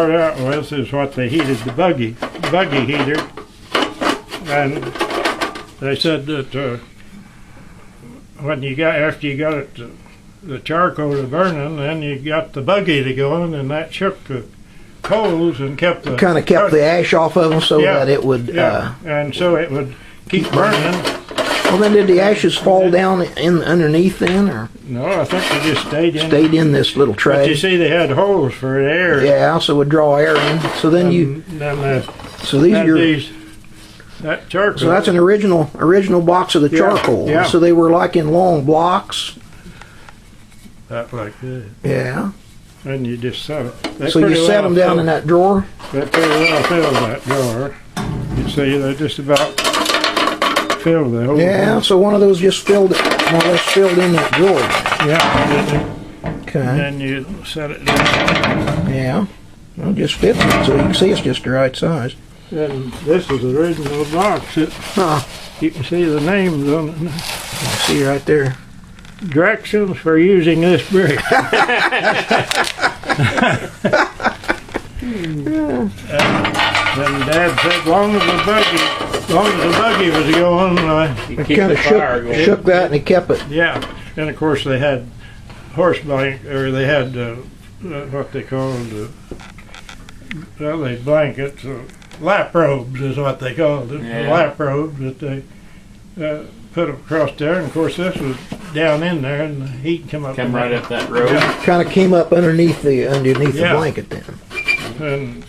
start out with is what they heated the buggy heater, and they said that when you got after you got it the charcoal to burning, then you got the buggy to going, and that shook the coals and kept the the ash off of them so that it would and so it would keep burning. Well, then did the ashes fall down in underneath then, or no? I think they just stayed in this little tray. But you see, they had holes for air. Yeah, so it would draw air in. So then that charcoal. So that's an original box of the charcoal. Yeah. So they were like in long blocks. That like that. Yeah. And you just set it. So you set them down in that drawer? They pretty well filled that drawer. You see, they just about filled the whole thing. So one of those just more or less filled in that drawer. Yeah. Okay. And then you set it down. Yeah. Well, it just fits it, so you can see it's just the right size. And this is the original box. You can see the names on it. You see right there. Directions for using this brick. Then Dad said, as long as the buggy was going, it kind of shook that, and he kept it. Yeah, and of course they had they had what they called they blankets, lap robes is what they called it. Yeah. The lap robes that they put across there, and of course this was down in there, and the heat come right up that road. Yeah. Kind of came up underneath the blanket then. And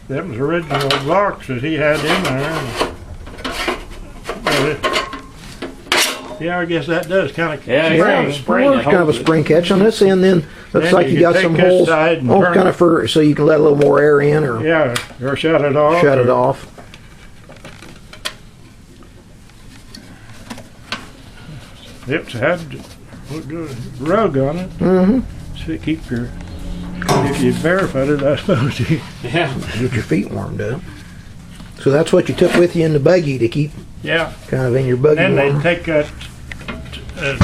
that was original blocks that he had in there. I guess that does kind of spring. It's kind of a spring catch on this end. Then looks like you got some holes. Kind of so you can let a little more air in, or or shut it off. Shut it off. It had a rug on it. So it keep your. If you're barefooted, I suppose you. Yeah. Get your feet warmed up. So that's what you took with you in the buggy to keep. Yeah. Kind of in your buggy. And then they take that. They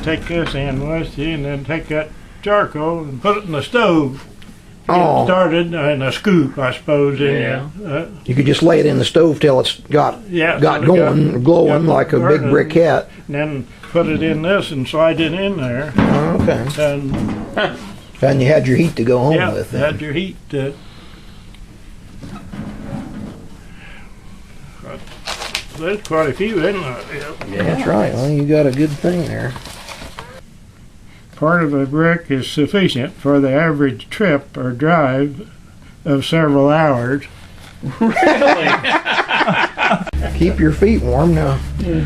take this in with you, and then take that charcoal and put it in the stove. Get started in a scoop, I suppose. You could just lay it in the stove till it's got going, glowing like a big briquette. And then put it in this and slide it in there. Okay. And you had your heat to go home with. Yeah, had your heat. There's quite a few, isn't there? Yeah, that's right. Well, you got a good thing there. Part of a brick is sufficient for the average trip or drive of several hours. Really? Keep your feet warm now.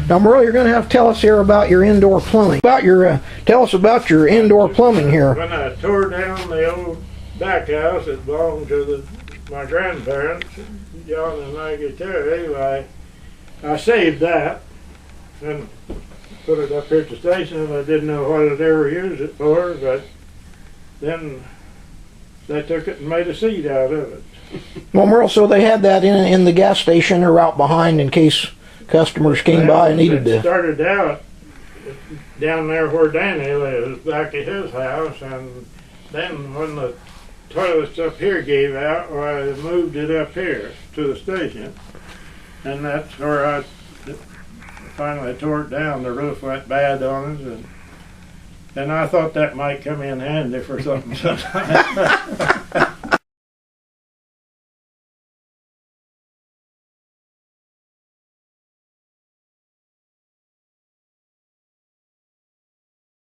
Now, Merle, you're going to have to tell us here about your indoor plumbing. Tell us about your indoor plumbing here. When I tore down the old back house that belonged to my grandparents, John and Maggie Terry, I saved that and put it up here at the station. I didn't know what I'd ever use it for, but then they took it and made a seat out of it. Well, Merle, so they had that in the gas station or out behind in case customers came by and needed to. It started out down there where Danny lives, back at his house, and then when the toilets up here gave out, I moved it up here to the station, and that's where I finally tore it down. The roof went bad on it, and I thought that might come in handy for something sometime.